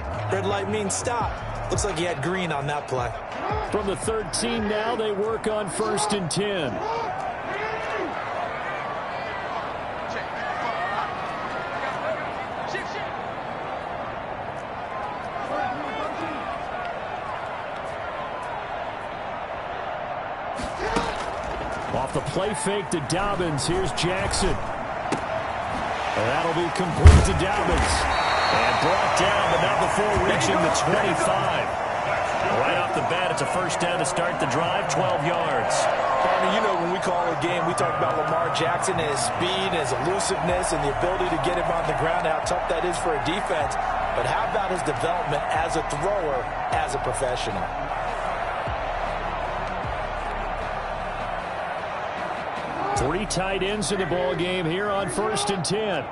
go. Red light means stop. Looks like he had green on that play. From the 13 now, they work on 1st and 10. Off the play fake to Dobbins. Here's Jackson. And that'll be complete to Dobbins. And brought down, but not before reaching the 25. Right off the bat, it's a first down to start the drive, 12 yards. Barney, you know when we call a game, we talk about Lamar Jackson and his speed, his elusiveness, and the ability to get him on the ground, how tough that is for a defense. But how about his development as a thrower, as a professional? Three tight ends in the ball game here on 1st and 10.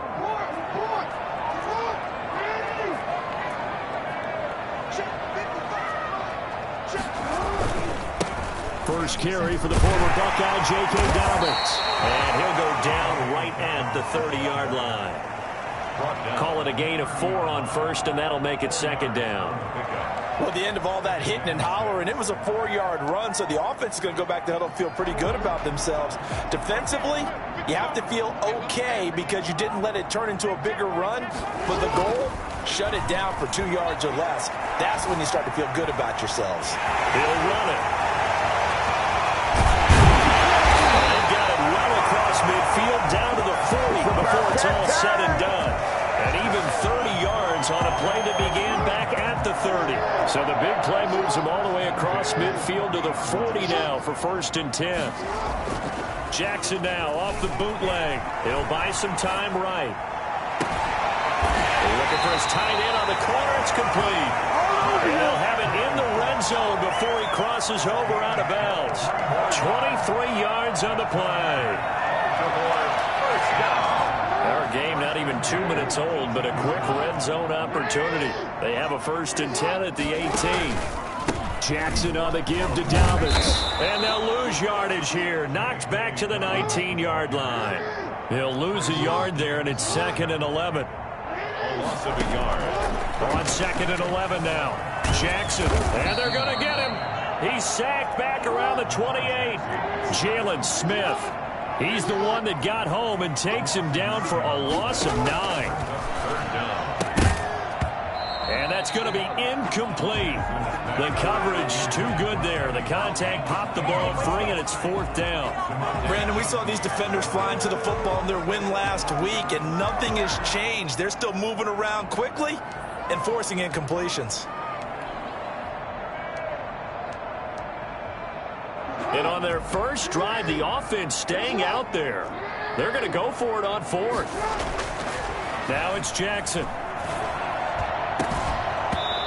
First carry for the former Buckeye, J.K. Dobbins. And he'll go down right at the 30-yard line. Call it a gain of 4 on first, and that'll make it 2nd down. Well, at the end of all that hitting and hollering, it was a 4-yard run, so the offense is going to go back to huddle and feel pretty good about themselves. Defensively, you have to feel okay because you didn't let it turn into a bigger run, but the goal, shut it down for 2 yards or less. That's when you start to feel good about yourselves. He'll run it. And got it well across midfield down to the 40 before it's all said and done. And even 30 yards on a play that began back at the 30. So the big play moves him all the way across midfield to the 40 now for 1st and 10. Jackson now off the bootleg. He'll buy some time right. Looking for his tight end on the corner. It's complete. And they'll have it in the red zone before he crosses over out of bounds. 23 yards on the play. Our game not even 2 minutes old, but a quick red zone opportunity. They have a 1st and 10 at the 18. Jackson on the give to Dobbins. And they'll lose yardage here. Knocked back to the 19-yard line. He'll lose a yard there, and it's 2nd and 11. Loss of a yard. On 2nd and 11 now. Jackson, and they're going to get him. He's sacked back around the 28. Jalen Smith. He's the one that got home and takes him down for a loss of 9. And that's going to be incomplete. The coverage too good there. The contact popped the ball free, and it's 4th down. Brandon, we saw these defenders flying to the football in their win last week, and nothing has changed. They're still moving around quickly and forcing incompletions. And on their first drive, the offense staying out there. They're going to go for it on 4th. Now it's Jackson.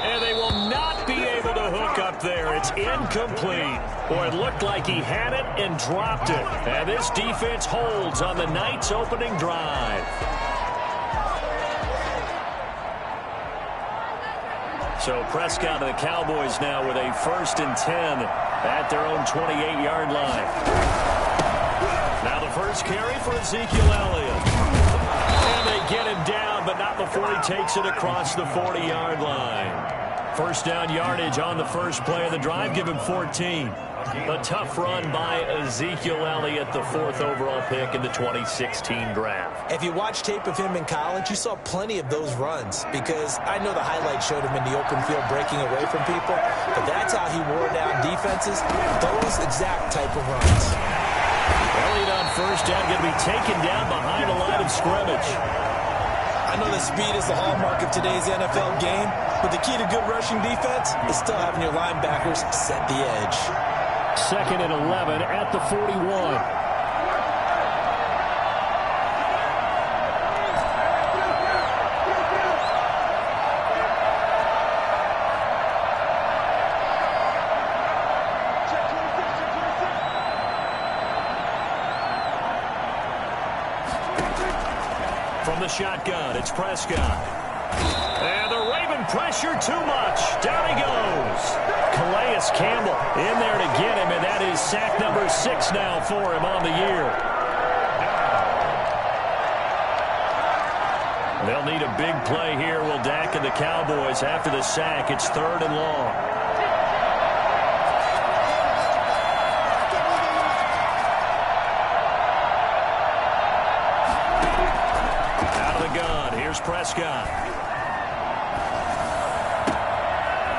And they will not be able to hook up there. It's incomplete. Boy, it looked like he had it and dropped it. And this defense holds on the night's opening drive. So Prescott and the Cowboys now with a 1st and 10 at their own 28-yard line. Now the first carry for Ezekiel Elliott. And they get him down, but not before he takes it across the 40-yard line. First down yardage on the first play of the drive. Give him 14. A tough run by Ezekiel Elliott, the 4th overall pick in the 2016 draft. If you watch tape of him in college, you saw plenty of those runs because I know the highlights showed him in the open field breaking away from people, but that's how he wore down defenses, those exact type of runs. Elliott on first down, going to be taken down behind the line of scrimmage. I know that speed is the hallmark of today's NFL game, but the key to good rushing defense is still having your linebackers set the edge. 2nd and 11 at the 41. From the shotgun, it's Prescott. And the Raven pressure too much. Down he goes. Calais Campbell in there to get him, and that is sack number 6 now for him on the year. They'll need a big play here, will Dak and the Cowboys. After the sack, it's 3rd and long. Out of the gun, here's Prescott.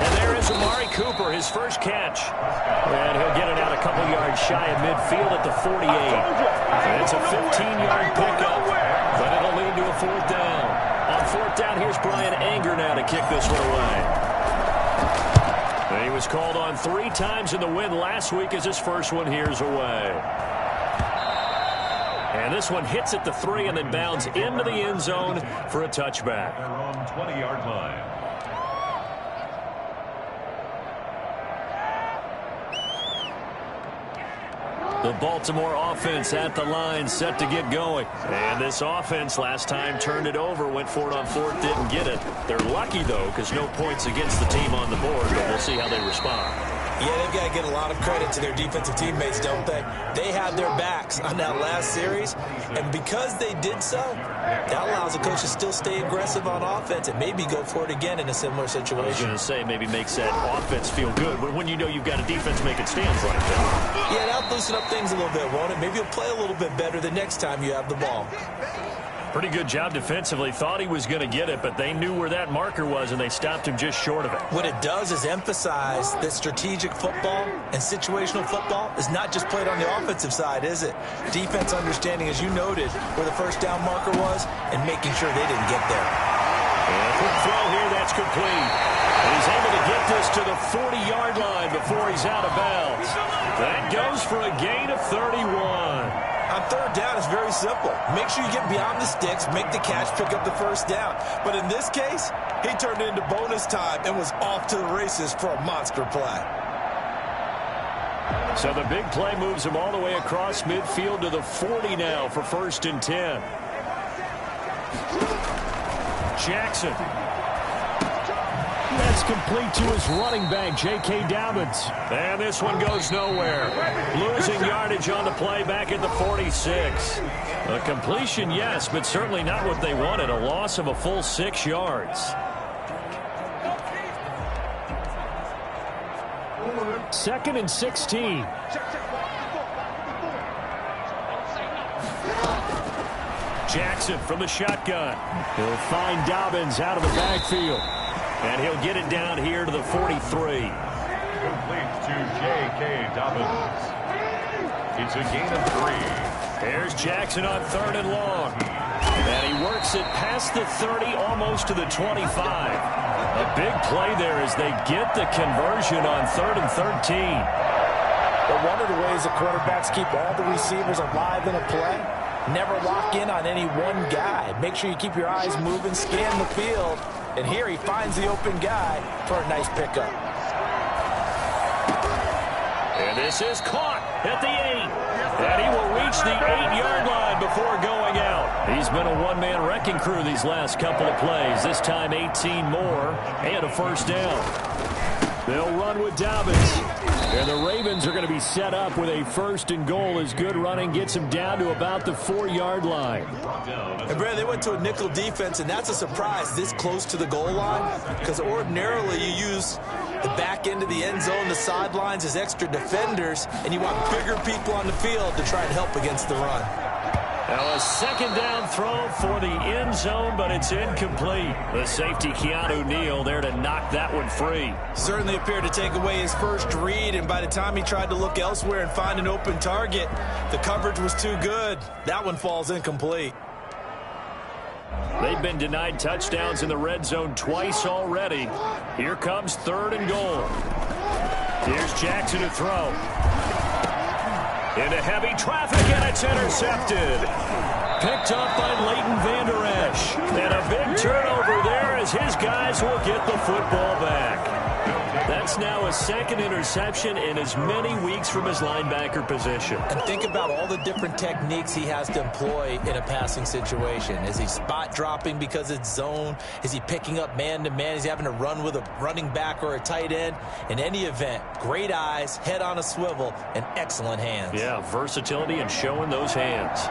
And there is Amari Cooper, his first catch. And he'll get it out a couple yards shy of midfield at the 48. And it's a 15-yard pickup, but it'll lead to a 4th down. On 4th down, here's Brian Anger now to kick this one away. And he was called on 3 times in the win last week as his first one here's away. And this one hits at the 3 and then bounds into the end zone for a touchback. On 20-yard line. The Baltimore offense at the line, set to get going. And this offense last time turned it over, went for it on 4th, didn't get it. They're lucky, though, because no points against the team on the board, but we'll see how they respond. Yeah, they've got to get a lot of credit to their defensive teammates, don't they? They had their backs on that last series, and because they did so, that allows the coach to still stay aggressive on offense and maybe go for it again in a similar situation. I was going to say, maybe makes that offense feel good, but when you know you've got a defense making stands like that. Yeah, that'll loosen up things a little bit, won't it? Maybe you'll play a little bit better the next time you have the ball. Pretty good job defensively. Thought he was going to get it, but they knew where that marker was, and they stopped him just short of it. What it does is emphasize that strategic football and situational football is not just played on the offensive side, is it? Defense understanding, as you noted, where the first down marker was and making sure they didn't get there. And a quick throw here, that's complete. And he's able to get this to the 40-yard line before he's out of bounds. That goes for a gain of 31. On 3rd down, it's very simple. Make sure you get beyond the sticks, make the catch, pick up the first down. But in this case, he turned it into bonus time and was off to the races for a monster play. So the big play moves him all the way across midfield to the 40 now for 1st and 10. Jackson. That's complete to his running back, J.K. Dobbins. And this one goes nowhere. Losing yardage on the play back at the 46. A completion, yes, but certainly not what they wanted. A loss of a full 6 yards. 2nd and 16. Jackson from the shotgun. He'll find Dobbins out of the backfield. And he'll get it down here to the 43. Complete to J.K. Dobbins. It's a gain of 3. There's Jackson on 3rd and long. And he works it past the 30, almost to the 25. A big play there as they get the conversion on 3rd and 13. But one of the ways the quarterbacks keep all the receivers alive in a play, never lock in on any one guy. Make sure you keep your eyes moving, scan the field. And here he finds the open guy for a nice pickup. And this is caught at the 8. And he will reach the 8-yard line before going out. He's been a one-man wrecking crew these last couple of plays. This time 18 more and a first down. They'll run with Dobbins. And the Ravens are going to be set up with a 1st and goal as good running gets them down to about the 4-yard line. And Brad, they went to a nickel defense, and that's a surprise this close to the goal line, because ordinarily you use the back end of the end zone, the sidelines as extra defenders, and you want bigger people on the field to try and help against the run. Now a 2nd down throw for the end zone, but it's incomplete. The safety, Keanu Neal, there to knock that one free. Certainly appeared to take away his first read, and by the time he tried to look elsewhere and find an open target, the coverage was too good. That one falls incomplete. They've been denied touchdowns in the red zone twice already. Here comes 3rd and goal. Here's Jackson to throw. Into heavy traffic, and it's intercepted. Picked up by Leighton Vander Esch. And a big turnover there as his guys will get the football back. That's now a 2nd interception in as many weeks from his linebacker position. And think about all the different techniques he has to employ in a passing situation. Is he spot dropping because it's zone? Is he picking up man-to-man? Is he having to run with a running back or a tight end? In any event, great eyes, head on a swivel, and excellent hands. Yeah, versatility and showing those hands.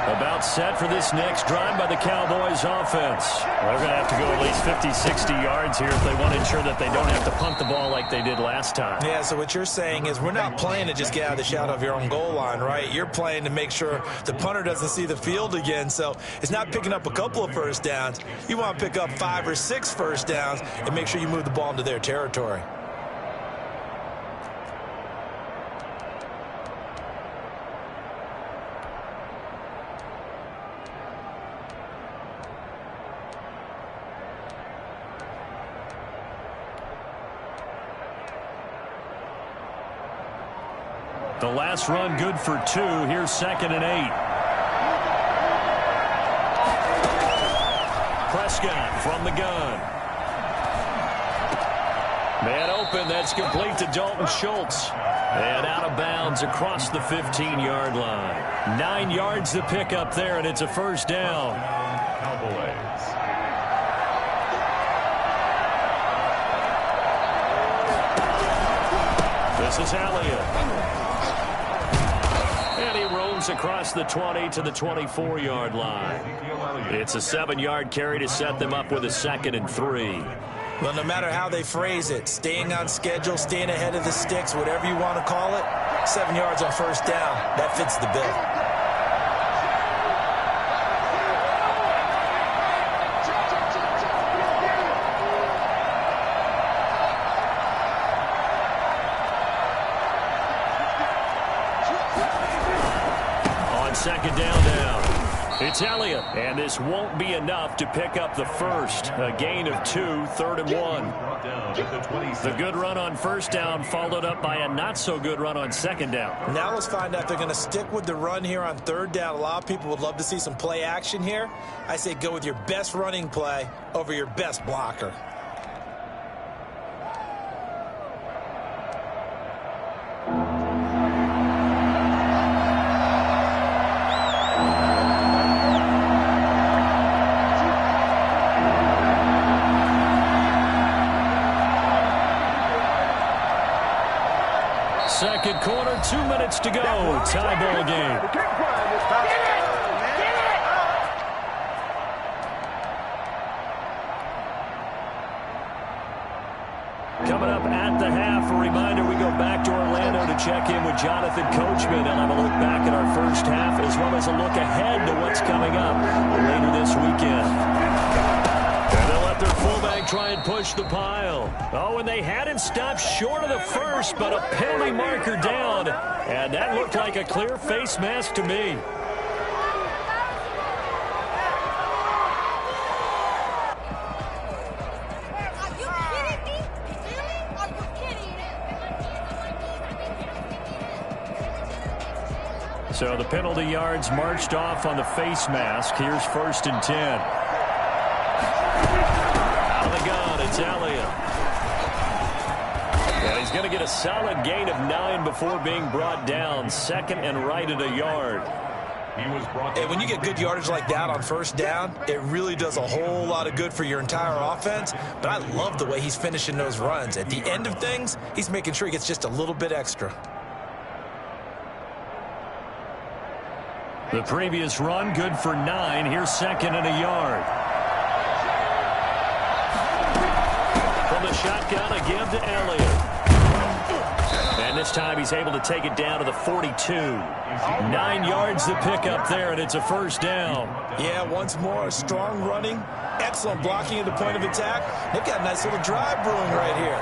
About set for this next drive by the Cowboys offense. Well, they're going to have to go at least 50, 60 yards here if they want to ensure that they don't have to punt the ball like they did last time. Yeah, so what you're saying is we're not playing to just get out of the shadow of your own goal line, right? You're playing to make sure the punter doesn't see the field again. So it's not picking up a couple of first downs. You want to pick up 5 or 6 first downs and make sure you move the ball into their territory. The last run good for 2. Here's 2nd and 8. Prescott from the gun. Man open. That's complete to Dalton Schultz. And out of bounds across the 15-yard line. 9 yards to pick up there, and it's a first down. Cowboys. This is Elliott. And he roams across the 20 to the 24-yard line. It's a 7-yard carry to set them up with a 2nd and 3. Well, no matter how they phrase it, staying on schedule, staying ahead of the sticks, whatever you want to call it, 7 yards on first down, that fits the bill. Second down now. It's Elliott, and this won't be enough to pick up the first. A gain of 2, 3rd and 1. The good run on first down followed up by a not-so-good run on second down. Now let's find out if they're going to stick with the run here on 3rd down. A lot of people would love to see some play action here. I say go with your best running play over your best blocker. Second quarter, 2 minutes to go. Tie ball game. Coming up at the half, a reminder we go back to Orlando to check in with Jonathan Coachman and have a look back at our first half as well as a look ahead to what's coming up later this weekend. And they'll let their fullback try and push the pile. Oh, and they had him stopped short of the first, but a penalty marker down. And that looked like a clear face mask to me. So the penalty yards marched off on the face mask. Here's 1st and 10. Out of the gun, it's Elliott. And he's going to get a solid gain of 9 before being brought down. 2nd and right at a yard. And when you get good yardage like that on first down, it really does a whole lot of good for your entire offense. But I love the way he's finishing those runs. At the end of things, he's making sure he gets just a little bit extra. The previous run, good for 9. Here's 2nd and a yard. From the shotgun, a give to Elliott. And this time he's able to take it down to the 42. 9 yards to pick up there, and it's a first down. Yeah, once more, strong running, excellent blocking at the point of attack. They've got a nice little drive brewing right here.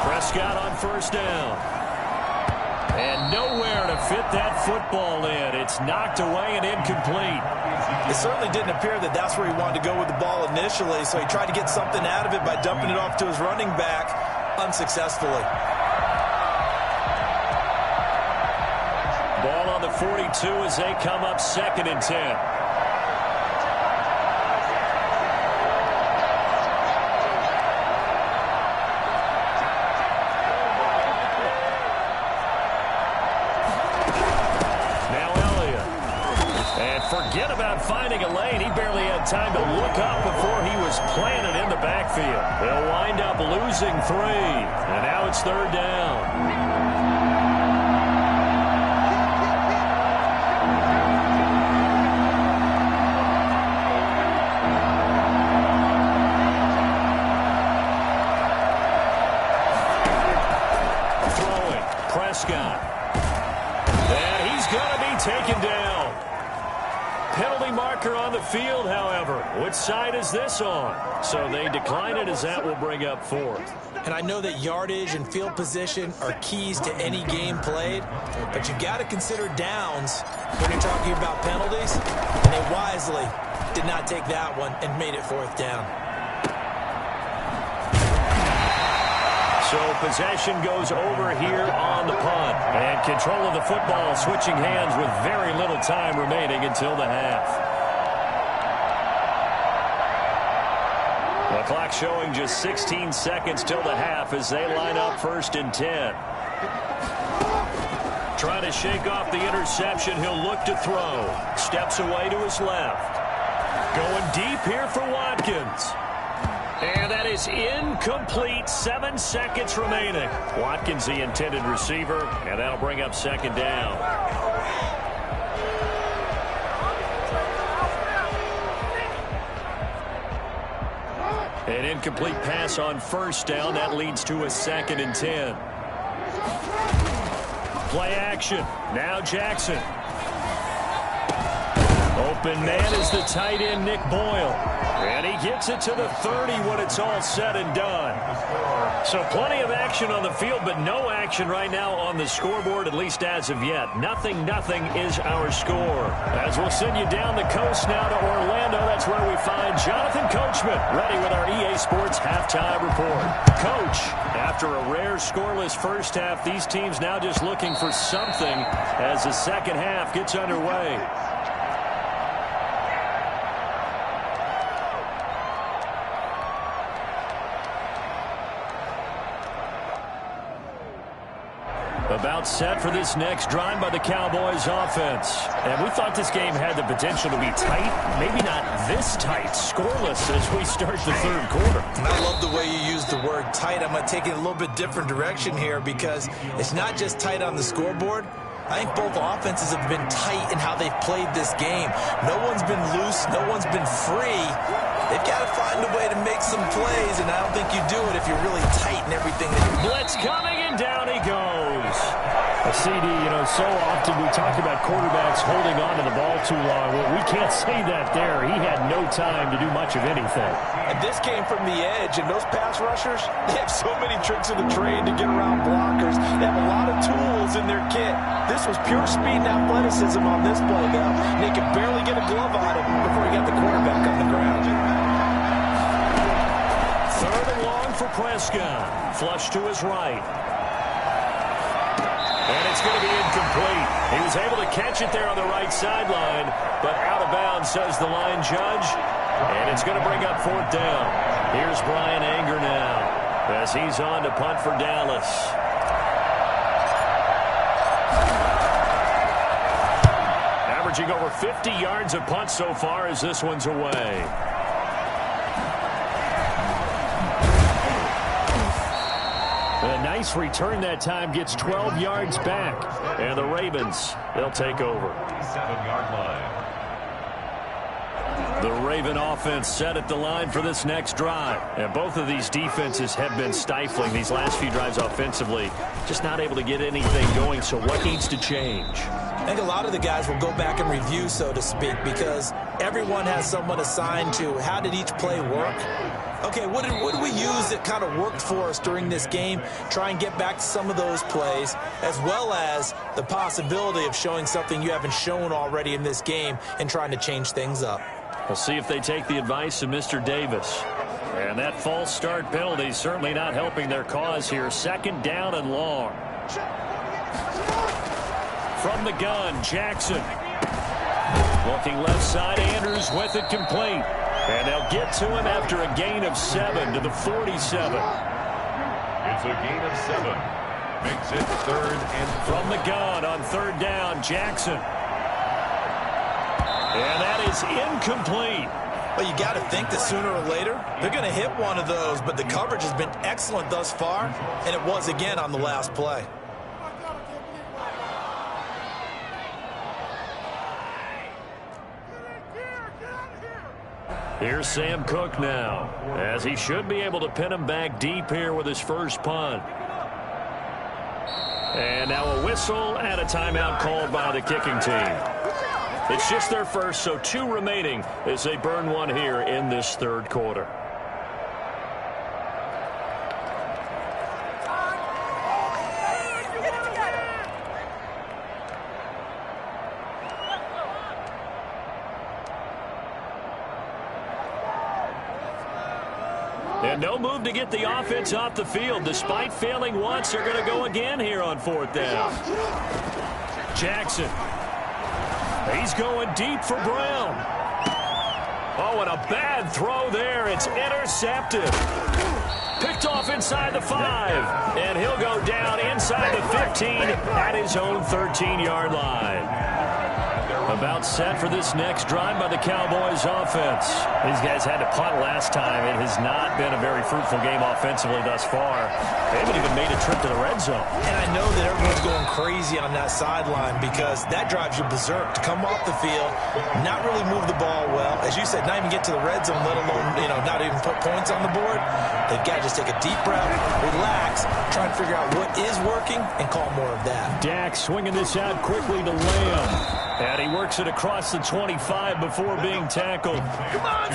Prescott on first down. And nowhere to fit that football in. It's knocked away and incomplete. It certainly didn't appear that that's where he wanted to go with the ball initially, so he tried to get something out of it by dumping it off to his running back unsuccessfully. Ball on the 42 as they come up 2nd and 10. Forget about finding a lane. He barely had time to look up before he was planted in the backfield. They'll wind up losing 3. And now it's 3rd down. Prescott. And he's going to be taken down. Penalty marker on the field, however. Which side is this on? So they decline it, as that will bring up 4th. And I know that yardage and field position are keys to any game played, but you've got to consider downs when you're talking about penalties. And they wisely did not take that one and made it 4th down. So possession goes over here on the punt. And control of the football switching hands with very little time remaining until the half. The clock showing just 16 seconds till the half as they line up 1st and 10. Trying to shake off the interception. He'll look to throw. Steps away to his left. Going deep here for Watkins. And that is incomplete. 7 seconds remaining. Watkins, the intended receiver, and that'll bring up 2nd down. An incomplete pass on 1st down. That leads to a 2nd and 10. Play action. Now Jackson. Open man is the tight end, Nick Boyle. And he gets it to the 30 when it's all said and done. So plenty of action on the field, but no action right now on the scoreboard, at least as of yet. 0-0 is our score. As we'll send you down the coast now to Orlando, that's where we find Jonathan Coachman, ready with our EA Sports halftime report. Coach, after a rare scoreless first half, these teams now just looking for something as the second half gets underway. About set for this next drive by the Cowboys offense. And we thought this game had the potential to be tight. Maybe not this tight, scoreless as we start the 3rd quarter. I love the way you use the word tight. I'm going to take it a little bit different direction here because it's not just tight on the scoreboard. I think both offenses have been tight in how they've played this game. No one's been loose. No one's been free. They've got to find a way to make some plays, and I don't think you do it if you're really tight in everything. Blitz coming, and down he goes. A CD, so often we talk about quarterbacks holding on to the ball too long. Well, we can't say that there. He had no time to do much of anything. And this came from the edge, and those pass rushers, they have so many tricks of the trade to get around blockers. They have a lot of tools in their kit. This was pure speed and athleticism on this play, though. They could barely get a glove on him before he got the quarterback on the ground. 3rd and long for Prescott. Flush to his right. And it's going to be incomplete. He was able to catch it there on the right sideline, but out of bounds, says the line judge. And it's going to bring up 4th down. Here's Brian Anger now as he's on to punt for Dallas. Averaging over 50 yards of punt so far as this one's away. A nice return that time, gets 12 yards back. And the Ravens, they'll take over. 7-yard line. The Raven offense set at the line for this next drive. And both of these defenses have been stifling these last few drives offensively. Just not able to get anything going, so what needs to change? I think a lot of the guys will go back and review, so to speak, because everyone has someone assigned to how did each play work. Okay, what did we use that kind of worked for us during this game? Try and get back to some of those plays, as well as the possibility of showing something you haven't shown already in this game and trying to change things up. We'll see if they take the advice of Mr. Davis. And that false start penalty certainly not helping their cause here. 2nd down and long. From the gun, Jackson. Looking left side, Andrews with it complete. And they'll get to him after a gain of 7 to the 47. It's a gain of 7. Makes it 3rd and 4. From the gun on 3rd down, Jackson. And that is incomplete. Well, you got to think that sooner or later, they're going to hit one of those, but the coverage has been excellent thus far, and it was again on the last play. Here's Sam Cook now, as he should be able to pin him back deep here with his first punt. And now a whistle and a timeout called by the kicking team. It's just their first, so 2 remaining as they burn one here in this third quarter. And no move to get the offense off the field. Despite failing once, they're going to go again here on 4th down. Jackson. He's going deep for Brown. Oh, and a bad throw there. It's intercepted. Picked off inside the 5. And he'll go down inside the 15 at his own 13-yard line. About set for this next drive by the Cowboys offense. These guys had to punt last time. It has not been a very fruitful game offensively thus far. They haven't even made a trip to the red zone. And I know that everyone's going crazy on that sideline because that drives you berserk. To come off the field, not really move the ball well. As you said, not even get to the red zone, let alone, not even put points on the board. They've got to just take a deep breath, relax, try and figure out what is working, and call more of that. Dak swinging this out quickly to Lamb. And he works it across the 25 before being tackled.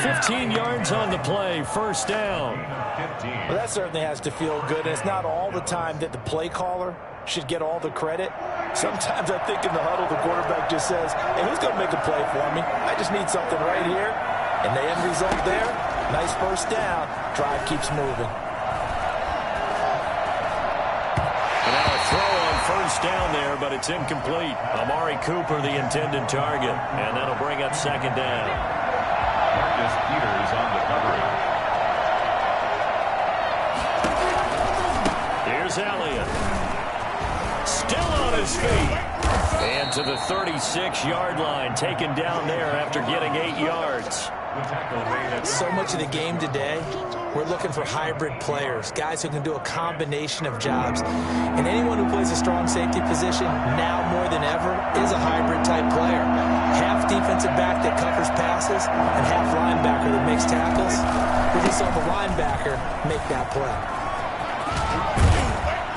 15 yards on the play, first down. Well, that certainly has to feel good. And it's not all the time that the play caller should get all the credit. Sometimes I think in the huddle, the quarterback just says, hey, who's going to make a play for me? I just need something right here. And the end result there, nice first down. Drive keeps moving. First down there, but it's incomplete. Amari Cooper, the intended target, and that'll bring up second down. Marcus Peters on the coverage. Here's Elliott. Still on his feet. And to the 36-yard line, taken down there after getting 8 yards. So much of the game today, we're looking for hybrid players, guys who can do a combination of jobs. And anyone who plays a strong safety position, now more than ever, is a hybrid-type player. Half defensive back that covers passes, and half linebacker that makes tackles. We just saw the linebacker make that play.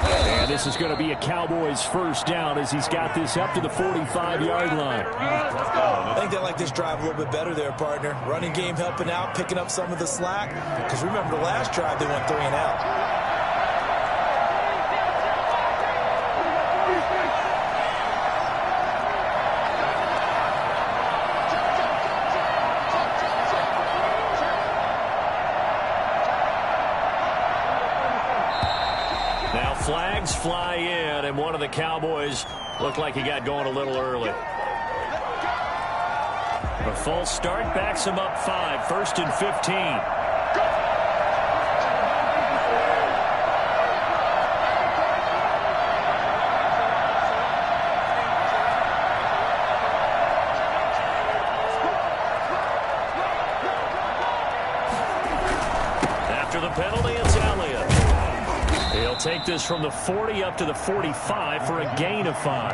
And this is going to be a Cowboys first down as he's got this up to the 45-yard line. I think they like this drive a little bit better there, partner. Running game helping out, picking up some of the slack. Because remember the last drive, they went 3 and out. Flags fly in, and one of the Cowboys looked like he got going a little early. A false start backs him up 5, 1st and 15. After the penalty, it's Elliott. He'll take this from the 40 up to the 45 for a gain of 5.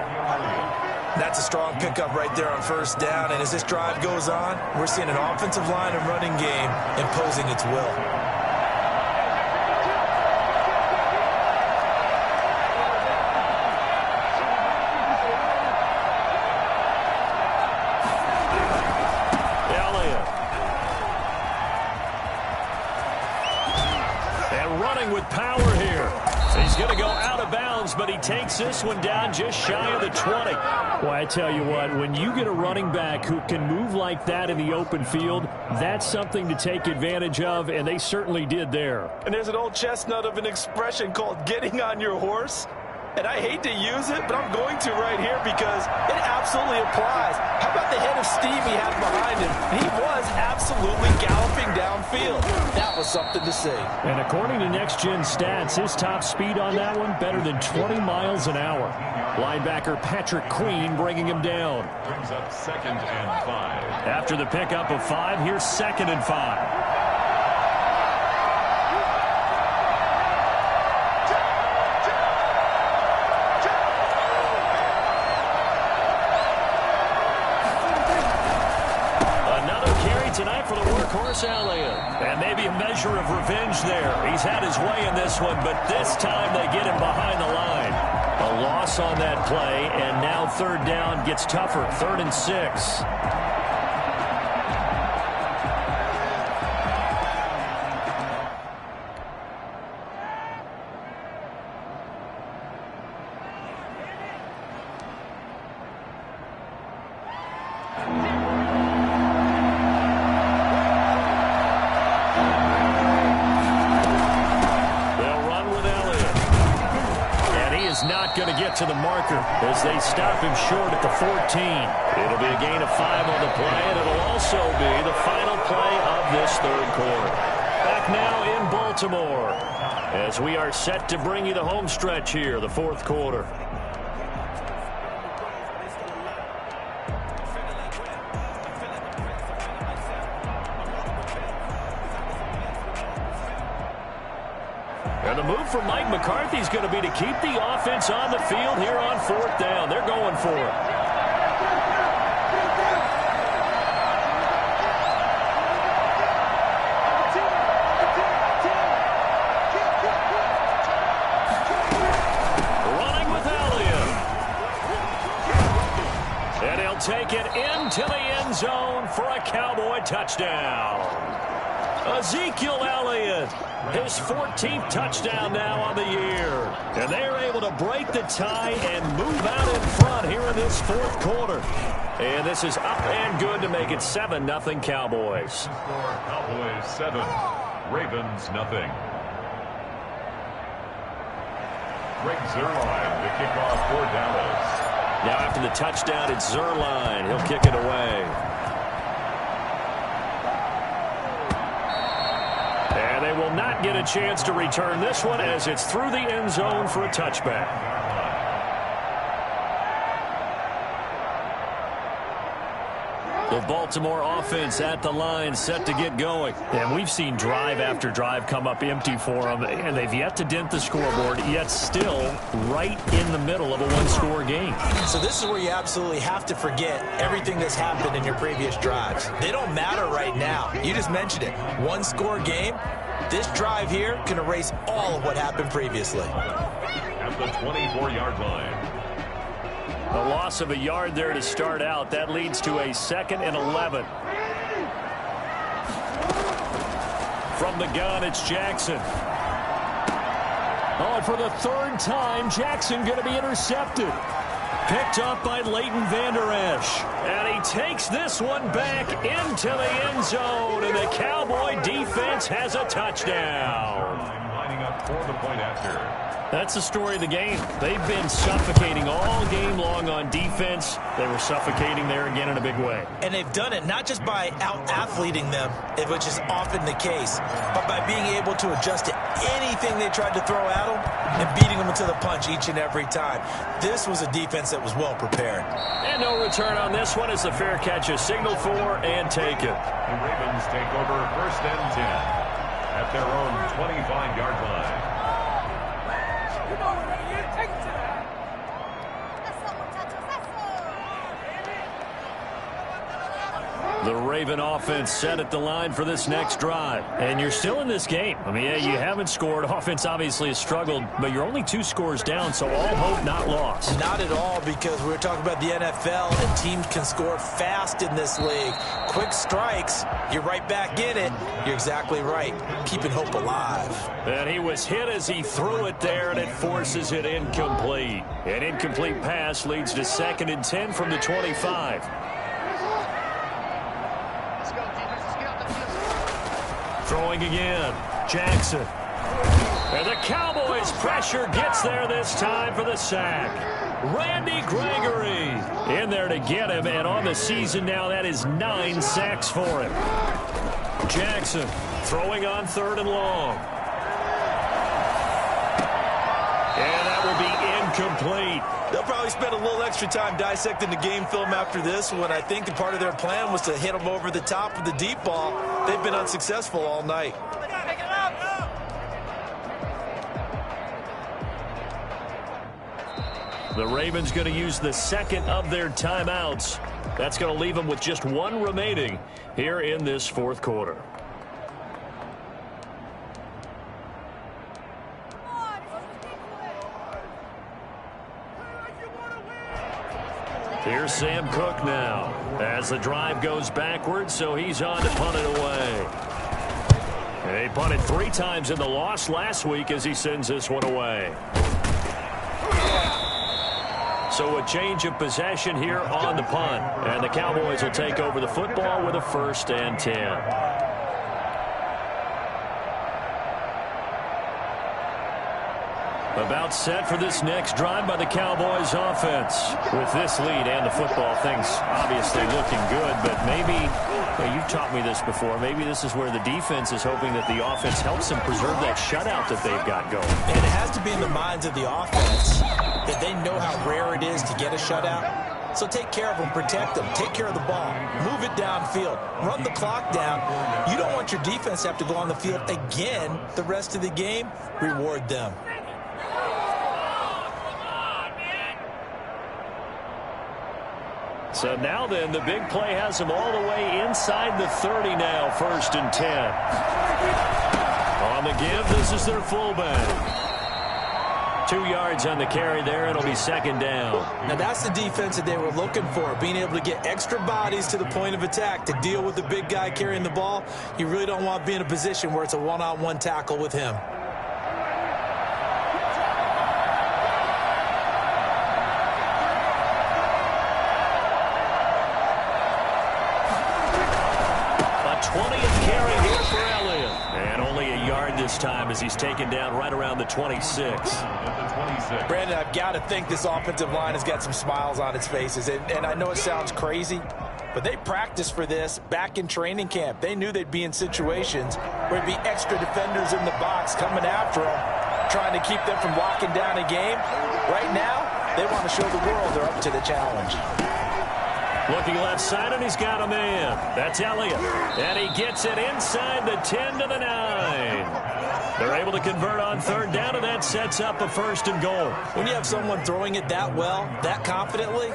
That's a strong pickup right there on first down. And as this drive goes on, we're seeing an offensive line and running game imposing its will. Elliott. And running with power here. He's going to go out of bounds, but he takes this one down just shy of the 20. Well, I tell you what, when you get a running back who can move like that in the open field, that's something to take advantage of, and they certainly did there. And there's an old chestnut of an expression called getting on your horse. And I hate to use it, but I'm going to right here because it absolutely applies. How about the head of steam he had behind him? He was absolutely galloping downfield. That was something to see. And according to Next Gen Stats, his top speed on that one, better than 20 miles an hour. Linebacker Patrick Queen bringing him down. Brings up 2nd and 5. After the pickup of 5, here's 2nd and 5. Tonight for the workhorse Elliott. And maybe a measure of revenge there. He's had his way in this one, but this time they get him behind the line. A loss on that play, and now 3rd down gets tougher. 3rd and 6. To the marker as they stop him short at the 14. It'll be a gain of 5 on the play, and it'll also be the final play of this 3rd quarter. Back now in Baltimore as we are set to bring you the home stretch here, the 4th quarter. And the move from Mike McCarthy is going to be to keep the offense on the field here on 4th down. They're going for it. Running with Elliott. And he'll take it into the end zone for a Cowboy touchdown. Ezekiel Elliott, his 14th touchdown now on the year. And they're able to break the tie and move out in front here in this 4th quarter. And this is up and good to make it 7-0 Cowboys. Cowboys 7, Ravens 0. Greg Zuerlein, the kickoff for Dallas. Now after the touchdown, it's Zuerlein. He'll kick it away. And they will not get a chance to return this one as it's through the end zone for a touchback. The Baltimore offense at the line set to get going. And we've seen drive after drive come up empty for them, and they've yet to dent the scoreboard, yet still right in the middle of a one-score game. So this is where you absolutely have to forget everything that's happened in your previous drives. They don't matter right now. You just mentioned it. One-score game. This drive here can erase all of what happened previously. At the 24-yard line. A loss of a yard there to start out. That leads to a 2nd and 11. From the gun, it's Jackson. Oh, and for the 3rd time, Jackson going to be intercepted. Picked up by Leighton Vander Esch. And he takes this one back into the end zone. And the Cowboy defense has a touchdown. Lining up for the point after. That's the story of the game. They've been suffocating all game long on defense. They were suffocating there again in a big way. And they've done it not just by out-athleting them, which is often the case, but by being able to adjust to anything they tried to throw at them and beating them into the punch each and every time. This was a defense that was well prepared. And no return on this one as the fair catch is signaled for and taken. The Ravens take over 1st and 10 at their own 25-yard line. The Raven offense set at the line for this next drive. And you're still in this game. I mean, yeah, you haven't scored. Offense obviously has struggled, but you're only 2 scores down, so all hope not lost. Not at all, because we were talking about the NFL, and teams can score fast in this league. Quick strikes, you're right back in it. You're exactly right. Keeping hope alive. And he was hit as he threw it there, and it forces it incomplete. An incomplete pass leads to 2nd and 10 from the 25. Throwing again, Jackson. And the Cowboys Cowboys pressure gets there this time for the sack. Randy Gregory in there to get him, and on the season now, that is 9 sacks for him. Jackson throwing on 3rd and long. And that will be incomplete. They'll probably spend a little extra time dissecting the game film after this one. I think the part of their plan was to hit them over the top of the deep ball. They've been unsuccessful all night. The Ravens going to use the second of their timeouts. That's going to leave them with just 1 remaining here in this 4th quarter. Here's Sam Cook now as the drive goes backwards, so he's on to punt it away. They punted 3 times in the loss last week as he sends this one away. So a change of possession here on the punt, and the Cowboys will take over the football with a 1st and 10. About set for this next drive by the Cowboys offense. With this lead and the football, things obviously looking good, but maybe, well, you've taught me this before, maybe this is where the defense is hoping that the offense helps them preserve that shutout that they've got going. And it has to be in the minds of the offense that they know how rare it is to get a shutout. So take care of them, protect them, take care of the ball, move it downfield, run the clock down. You don't want your defense to have to go on the field again the rest of the game. Reward them. So now then, the big play has them all the way inside the 30 now, 1st and 10. On the give, this is their fullback. 2 yards on the carry there, it'll be 2nd down. Now that's the defense that they were looking for, being able to get extra bodies to the point of attack to deal with the big guy carrying the ball. You really don't want to be in a position where it's a one-on-one tackle with him. This time as he's taken down right around the 26. Brandon, I've got to think this offensive line has got some smiles on its faces. And I know it sounds crazy, but they practiced for this back in training camp. They knew they'd be in situations where there'd be extra defenders in the box coming after them, trying to keep them from locking down a game. Right now, they want to show the world they're up to the challenge. Looking left side, and he's got a man. That's Elliott. And he gets it inside the 10 to the 9. They're able to convert on 3rd down, and that sets up a 1st and goal. When you have someone throwing it that well, that confidently,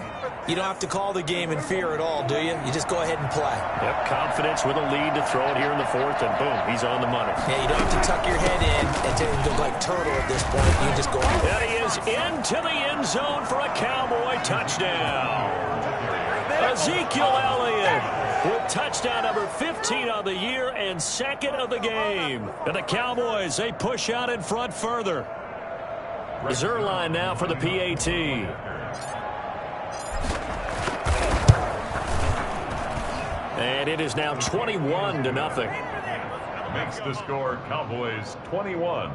you don't have to call the game in fear at all, do you? You just go ahead and play. Yep, confidence with a lead to throw it here in the 4th, and boom, he's on the money. Yeah, you don't have to tuck your head in and go like turtle at this point. You just go on. And he is into the end zone for a Cowboy touchdown. Ezekiel Elliott with touchdown number 15 of the year and 2nd of the game. And the Cowboys, they push out in front further. Zerline now for the PAT. And it is now 21-0. Makes the score Cowboys 21.